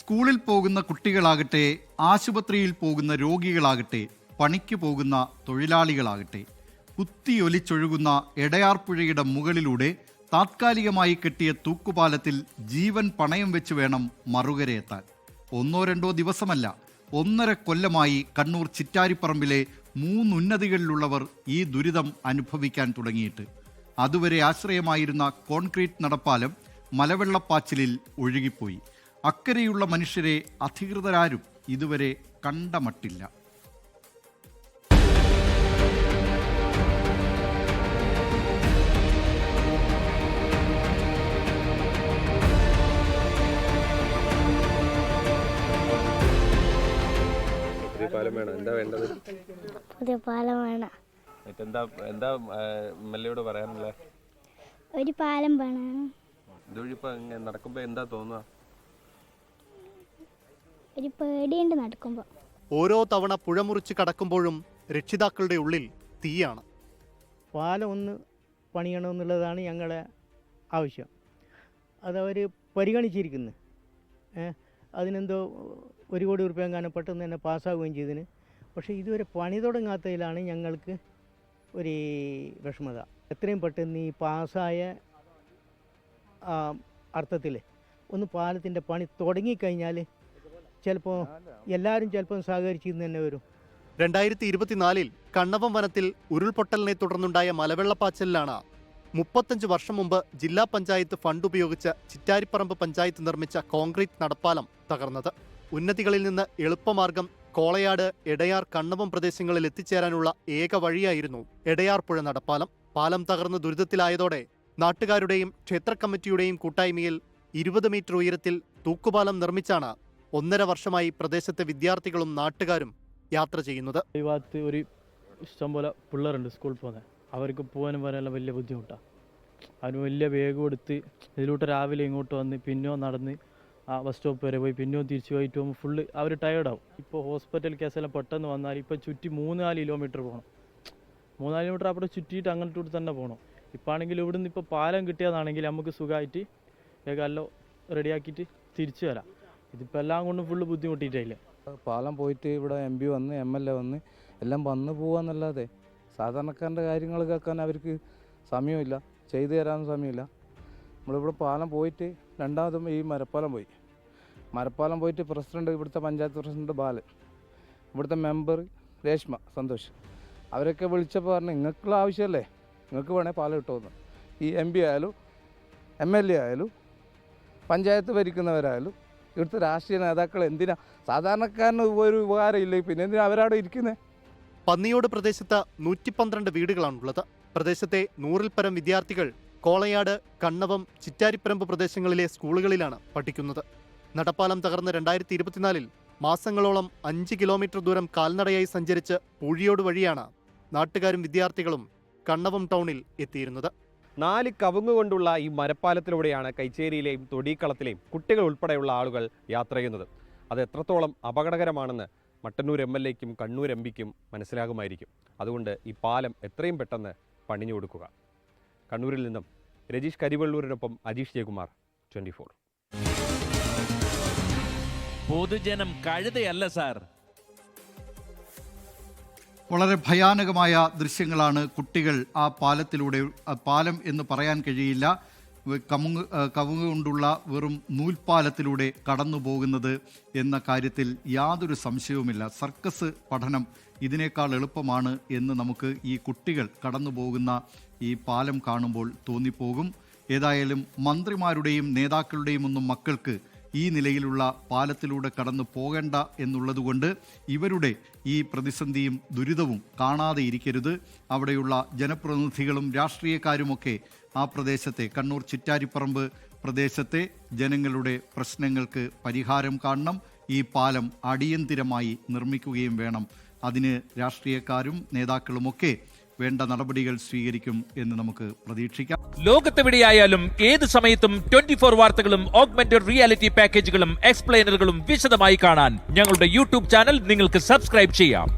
സ്കൂളിൽ പോകുന്ന കുട്ടികളാകട്ടെ, ആശുപത്രിയിൽ പോകുന്ന രോഗികളാകട്ടെ, പണിക്ക് പോകുന്ന തൊഴിലാളികളാകട്ടെ, കുത്തിയൊലിച്ചൊഴുകുന്ന എടയാർപ്പുഴയുടെ മുകളിലൂടെ താത്കാലികമായി കെട്ടിയ തൂക്കുപാലത്തിൽ ജീവൻ പണയം വെച്ച് വേണം മറുകരയെത്താൻ. ഒന്നോ രണ്ടോ ദിവസമല്ല, 1.5 കൊല്ലമായി കണ്ണൂർ ചിറ്റാരിപ്പറമ്പിലെ 3 ഉന്നതികളിലുള്ളവർ ഈ ദുരിതം അനുഭവിക്കാൻ തുടങ്ങിയിട്ട്. അതുവരെ ആശ്രയമായിരുന്ന കോൺക്രീറ്റ് നടപ്പാലം മലവെള്ളപ്പാച്ചിലിൽ ഒഴുകിപ്പോയി. അക്കരെയുള്ള മനുഷ്യരെ അധികൃതരാരും ഇതുവരെ കണ്ടമട്ടില്ല. പാലം വേണം. എന്താ വേണ്ടത്? പുതിയ പാലം വേണം. എന്താ എംഎൽഎയോട് പറയാനുള്ളത്? ഒരു പാലം വേണം. ഇതുവഴിപ്പോ നടക്കുമ്പോ എന്താ തോന്നുക? ഒരു പേടിയുണ്ട് നടക്കുമ്പോൾ. ഓരോ തവണ പുഴ മുറിച്ച് കടക്കുമ്പോഴും രക്ഷിതാക്കളുടെ ഉള്ളിൽ തീയാണ്. പാലം ഒന്ന് പണിയണമെന്നുള്ളതാണ് ഞങ്ങളുടെ ആവശ്യം. അതവർ പരിഗണിച്ചിരിക്കുന്നു. അതിനെന്തോ 1 കോടി രൂപ എങ്ങാനും പെട്ടെന്ന് തന്നെ പാസ്സാവുകയും ചെയ്തതിന്. പക്ഷേ ഇതുവരെ പണി തുടങ്ങാത്തതിലാണ് ഞങ്ങൾക്ക് ഒരു വിഷമത. എത്രയും പെട്ടെന്ന് ഈ പാസ്സായ അർത്ഥത്തിൽ ഒന്ന് പാലത്തിൻ്റെ പണി തുടങ്ങിക്കഴിഞ്ഞാൽ ചിലപ്പോൾ എല്ലാവരും ചിലപ്പോൾ സഹകരിച്ചിരുന്ന് തന്നെ വരും. 2024 കണ്ണവം വനത്തിൽ ഉരുൾപൊട്ടലിനെ തുടർന്നുണ്ടായ മലവെള്ളപ്പാച്ചിലാണ് 35 വർഷം മുമ്പ് ജില്ലാ പഞ്ചായത്ത് ഫണ്ട് ഉപയോഗിച്ച് ചിറ്റാരിപ്പറമ്പ് പഞ്ചായത്ത് നിർമ്മിച്ച കോൺക്രീറ്റ് നടപ്പാലം തകർന്നത്. ഉന്നതികളിൽ നിന്ന് എളുപ്പമാർഗം കോളയാട്, എടയാർ, കണ്ണവം പ്രദേശങ്ങളിൽ എത്തിച്ചേരാനുള്ള ഏക വഴിയായിരുന്നു എടയാർപ്പുഴ നടപ്പാലം. പാലം തകർന്ന് ദുരിതത്തിലായതോടെ നാട്ടുകാരുടെയും ക്ഷേത്ര കമ്മിറ്റിയുടെയും കൂട്ടായ്മയിൽ 20 മീറ്റർ ഉയരത്തിൽ തൂക്കുപാലം നിർമ്മിച്ചാണ് 1.5 വർഷമായി പ്രദേശത്തെ വിദ്യാർത്ഥികളും നാട്ടുകാരും യാത്ര ചെയ്യുന്നത്. ഈ ഭാഗത്ത് ഒരു ഇഷ്ടംപോലെ പിള്ളേരുണ്ട് സ്കൂളിൽ പോകുന്നത്. അവർക്ക് പോകാനും വരാനുള്ള വലിയ ബുദ്ധിമുട്ടാണ്. അതിന് വലിയ വേഗം എടുത്ത് ഇതിലൂട്ട് രാവിലെ ഇങ്ങോട്ട് വന്ന് പിന്നോ നടന്ന് ആ ബസ് സ്റ്റോപ്പ് വരെ പോയി പിന്നോ തിരിച്ചു പോയിട്ട് പോകുമ്പോൾ ഫുള്ള് അവർ ടയേർഡാവും. ഇപ്പോൾ ഹോസ്പിറ്റൽ കേസെല്ലാം പെട്ടെന്ന് വന്നാൽ ഇപ്പോൾ ചുറ്റി 3-4 കിലോമീറ്റർ പോകണം. 3-4 കിലോമീറ്റർ അവിടെ ചുറ്റിയിട്ട് അങ്ങോട്ട് തന്നെ പോകണം. ഇപ്പോൾ ആണെങ്കിൽ ഇവിടുന്ന് ഇപ്പോൾ പാലം കിട്ടിയതാണെങ്കിൽ നമുക്ക് സുഖമായിട്ട് വേഗമല്ലോ റെഡിയാക്കിയിട്ട് തിരിച്ചു വരാം. ഇതിപ്പോൾ എല്ലാം കൊണ്ടും ഫുള്ള് ബുദ്ധിമുട്ടിയിട്ടില്ല. പാലം പോയിട്ട് ഇവിടെ MP വന്ന് MLA വന്ന് എല്ലാം വന്ന് പോകാന്നല്ലാതെ സാധാരണക്കാരൻ്റെ കാര്യങ്ങൾ കേൾക്കാൻ അവർക്ക് സമയമില്ല, ചെയ്തു തരാനും സമയമില്ല. നമ്മളിവിടെ പാലം പോയിട്ട് രണ്ടാമതും ഈ മരപ്പാലം പോയിട്ട് പ്രസിഡന്റ്, ഇവിടുത്തെ പഞ്ചായത്ത് പ്രസിഡന്റ് ബാലൻ, ഇവിടുത്തെ മെമ്പർ രേഷ്മ സന്തോഷ്, അവരൊക്കെ വിളിച്ചപ്പോൾ പറഞ്ഞു നിങ്ങൾക്കുള്ള ആവശ്യമല്ലേ, നിങ്ങൾക്ക് വേണേൽ പാലം കിട്ടുമെന്ന്. ഈ MP ആയാലും MLA ആയാലും പഞ്ചായത്ത് ഭരിക്കുന്നവരായാലും ഇവിടുത്തെ രാഷ്ട്രീയ നേതാക്കൾ എന്തിനാ സാധാരണക്കാരന് ഒരു ഉപകാരമില്ല, പിന്നെ എന്തിനാ അവരവിടെ ഇരിക്കുന്നത്? പന്നിയോട് പ്രദേശത്ത് 112 വീടുകളാണുള്ളത്. പ്രദേശത്തെ 100-ൽ പരം വിദ്യാർത്ഥികൾ കോളയാട്, കണ്ണവം, ചിറ്റാരിപ്പറമ്പ് പ്രദേശങ്ങളിലെ സ്കൂളുകളിലാണ് പഠിക്കുന്നത്. നടപ്പാലം തകർന്ന് 2024 മാസങ്ങളോളം 5 കിലോമീറ്റർ ദൂരം കാൽനടയായി സഞ്ചരിച്ച് പൂഴിയോട് വഴിയാണ് നാട്ടുകാരും വിദ്യാർത്ഥികളും കണ്ണവം ടൗണിൽ എത്തിയിരുന്നത്. 4 കവുങ്ങ് കൊണ്ടുള്ള ഈ മരപ്പാലത്തിലൂടെയാണ് കൈച്ചേരിയിലെയും തൊടിക്കളത്തിലെയും കുട്ടികൾ ഉൾപ്പെടെയുള്ള ആളുകൾ യാത്ര ചെയ്യുന്നത്. അത് എത്രത്തോളം അപകടകരമാണെന്ന് മട്ടന്നൂർ MLAയ്ക്കും കണ്ണൂർ MPയ്ക്കും മനസ്സിലാകുമായിരിക്കും. അതുകൊണ്ട് ഈ പാലം എത്രയും പെട്ടെന്ന് പണിഞ്ഞു കൊടുക്കുക. കണ്ണൂരിൽ നിന്നും രജീഷ് കരിവള്ളൂരിനൊപ്പം അജീഷ് ജയകുമാർ, 24. പൊതുജനം കഴുതയല്ല സാർ. വളരെ ഭയാനകമായ ദൃശ്യങ്ങളാണ് കുട്ടികൾ ആ പാലത്തിലൂടെ, പാലം എന്ന് പറയാൻ കഴിയില്ല, കവുങ്ങ് കൊണ്ടുള്ള വെറും നൂൽപ്പാലത്തിലൂടെ കടന്നു പോകുന്നത് എന്ന കാര്യത്തിൽ യാതൊരു സംശയവുമില്ല. സർക്കസ് പഠനം ഇതിനേക്കാൾ എളുപ്പമാണ് എന്ന് നമുക്ക് ഈ കുട്ടികൾ കടന്നു പോകുന്ന ഈ പാലം കാണുമ്പോൾ തോന്നിപ്പോകും. ഏതായാലും മന്ത്രിമാരുടെയും നേതാക്കളുടെയും ഒന്നും മക്കൾക്ക് ഈ നിലയിലുള്ള പാലത്തിലൂടെ കടന്നു പോകേണ്ട എന്നുള്ളതുകൊണ്ട് ഇവരുടെ ഈ പ്രതിസന്ധിയും ദുരിതവും കാണാതെ ഇരിക്കരുത്. അവിടെയുള്ള ജനപ്രതിനിധികളും രാഷ്ട്രീയക്കാരുമൊക്കെ ആ പ്രദേശത്തെ, കണ്ണൂർ ചിറ്റാരിപ്പറമ്പ് പ്രദേശത്തെ ജനങ്ങളുടെ പ്രശ്നങ്ങൾക്ക് പരിഹാരം കാണണം. ഈ പാലം അടിയന്തിരമായി നിർമ്മിക്കുകയും വേണം. അതിന് രാഷ്ട്രീയക്കാരും നേതാക്കളുമൊക്കെ വേണ്ട നടപടികൾ സ്വീകരിക്കും എന്ന് നമുക്ക് പ്രതീക്ഷിക്കാം. ലോകത്തെവിടെയായാലും ഏത് സമയത്തും 24 വാർത്തകളും ഓഗ്മെന്റഡ് റിയാലിറ്റി പാക്കേജുകളും എക്സ്പ്ലെയിനറുകളും വിശദമായി കാണാൻ ഞങ്ങളുടെ YouTube ചാനൽ നിങ്ങൾക്ക് സബ്സ്ക്രൈബ് ചെയ്യാം.